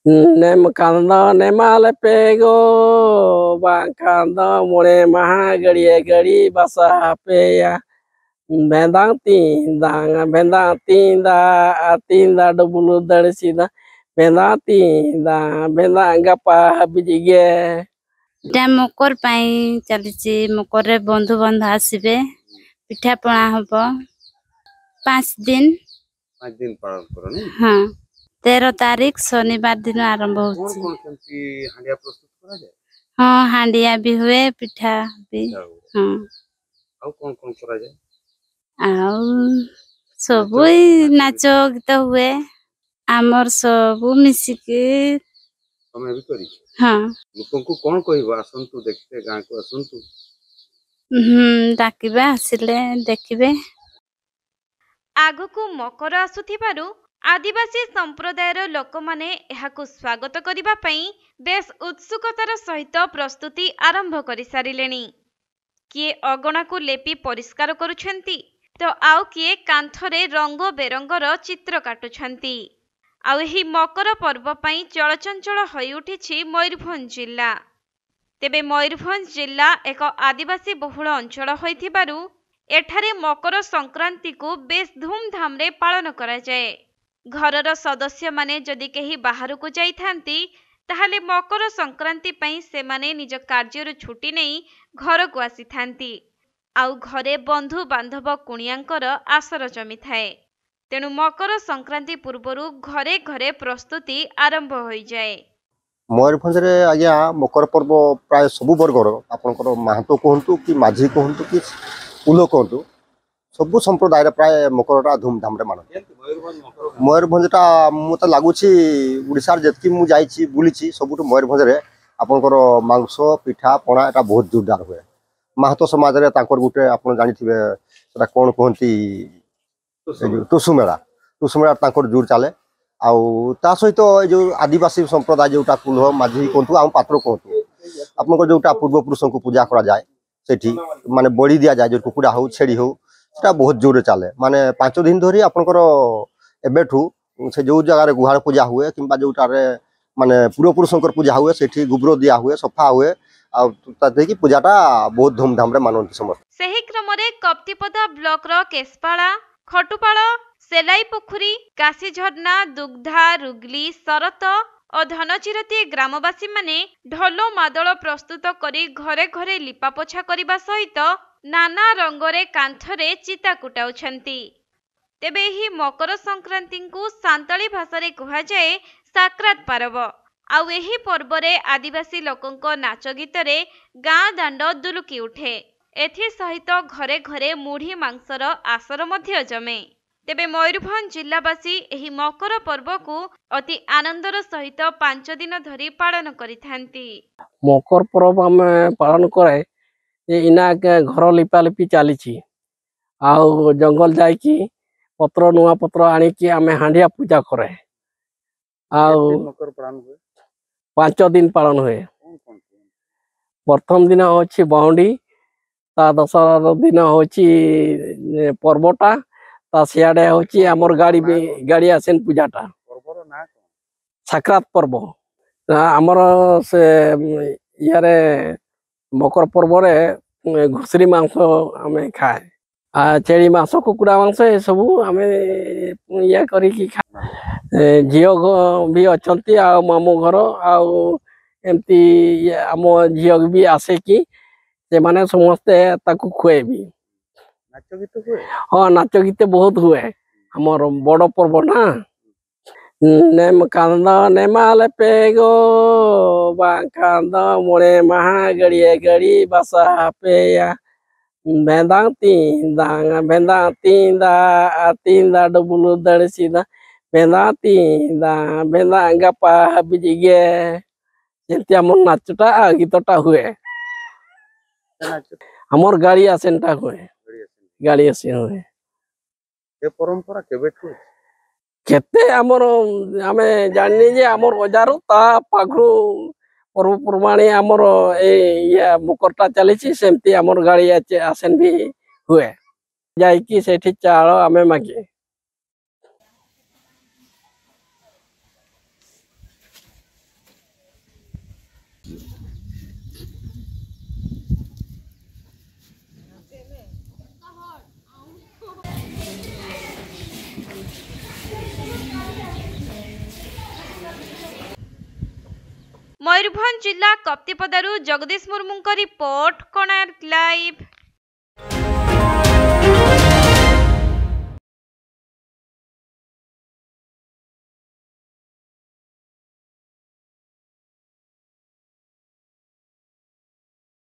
Nem kanda nemale pego bang kanda mone maha gari basa peya bendang tinda dobulu dari sida bendang gapa bijige मकर चली मकर बंधु बंधु आसबे पिठा पणा हम 5 दिन पालन करो नहीं। हाँ 13 तारीख शनिवार दिन आरंभ हो हांडिया प्रस्तुत करा जाए। हाँ हांडिया भी हुए पिठा भी हाँ आउ कौन करा जाए आउ सब नाच गीत हुए आमर सब मिसिके तमे भी करी हाँ लोकन को कौन कहबो आसंतु देखते गां को आसंतु डाकिबे आसिले देखिबे आगकु मकर आसुथिबारु आदिवासी संप्रदायर लोक माने एहाकु स्वागत करिबा पई बेस उत्सुकतार सहित प्रस्तुति आरंभ करि सारिलेनी। किए अगणा को लेपि परिष्कार करुछंती तो आउ किए कांथरे रंग बेरंगर चित्र काटुछंती। आउ एही मकर पर्व पई चलचंचल होई उठिछि मयूरभंज जिल्ला। तेबे मयूरभंज जिल्ला एक आदिवासी बहुल अंचल होइथिबारु एठारे मकर संक्रांति को बेस धूमधाम रे पालन करा जाए। घरर सदस्य माने जदि केही बाहर को जाई थांती ताहाले मकर संक्रांति पई से माने निज कार्यर छुट्टी नहीं घर को आसी थांती। आउ घरे बंधु बांधव कुणियांकर आसर जमी थाए। तेणु मकर संक्रांति पूर्वरु घरे घरे प्रस्तुति आरंभ होई जाए। मयूरभंज रे आज्ञा मकर पर्व प्राय सबु वर्गर आपनकर महतो कहंतु कि माझी कहंतु कि उलो कहतु सब संप्रदाय प्राय मकरटा धूमधाम रे मान मयूरभंजटा मत लगुच ओडिशार जतकी मु जाइछि बुलिछि सबुठ मयूरभंज रे आपनकर मांस पिठा पणा एटा बहुत जोरदार हुए। महतो समाज रे तांकर गुटे आपन जानिथिबे सेटा कोन कहंती टुसु मेला तांकर जोर चले आउ ता सहित जो आदिवासी संप्रदाय जोटा कुल माझी कहतु आम पात्र कहतु आपनकर जोटा पूर्वपुरुष को पूजा करा जाए सेठी माने बड़ी दिया जाए जो कुकुड़ा हो छेड़ी हो सेटा बहुत जोर चले माने 5 दिन धरी आपनकर एबेठू से जो जगह गुहार पूजा हुए किंबा जोटारे माने पूर्वपुरुषंकर पूजा हुए सेठी गुब्रो दिया हुए सफा हुए आ ताते पूजाटा बहुत धूमधाम रे मानନ୍ତି समस्त। सही क्रम रे कप्तिपदा ब्लॉक रो केसपाड़ा खटुपाड़ सेलाई पोखरी काशी झरना दुग्धा रुगली सरत और धनचिरती ग्रामवासी माने ढोल मादल प्रस्तुत करी घरे घरे लिपापोछा करिबा सहित नाना रंगरे कांथरे चिता कुटाउछंती। तेबे ही मकर संक्रांति को सांताली भाषा रे कहा जाए साक्रात पारव। आउ एही पर्व रे आदिवासी लोकंक नाच गीतरे गाँ दांड दुलुकी उठे। एथि सहित घरे घरे मुढ़ी मांसर आसर मध्य जमे। तेबे मयूरभंज जिल्लावासी एही मकर पर्व को अति आनंदर सहित 5 दिन धरी पालन करिथांती। मकर पर्व आमे पालन करे इना घर लिपा लिपि चली आउ जंगल जाइकी पत्र नुआ पत्र आनिकी आमे हांडिया पूजा करे आउ 5 दिन पालन हुए। प्रथम दिन होची बाउंडी ता दशहरा दिन होची पर्वटा ता सियाडे होची हमर गाड़ी आसेन पूजाटा साक्रात पर्व हमर से यारे मकर पर्व रे घुसरी मांस आमे खाए आ छेड़ी मांस कुकुड़ा मांस ए सब आमे या करी की खा झियो भी अछंती आ मामू घर आ एमती आम झियो भी आसे कि से माने समस्ते ताकू खुएबी। हाँ नाच गीत बहुत हुए हमर बड़ पर्व ना। नेम कांदा नेमाले पेगो बांकांदा मोने महा गड़ी बसा पेया बेंदांग तींदा डबुलु दड़सीदा बेंदांग गपा बिजिगे जेंति हमर नाचटा गीतटा हुए हमर गाड़ी आसेनटा हुए गाड़ी आसे हुए। ए परंपरा केबेठु केते हमर आमे जानि जे हमर बजारो ता पाखु पर्व प्रमाणे हमर ए या मकरटा चलीछि सेमती हमर गाड़ी आसेन भी हुए जाई कि सेठी चाळ आमे मागे। मयूरभंज जिला कप्तिपदारू जगदीश मुर्मू रिपोर्ट, कोणार्क लाइव।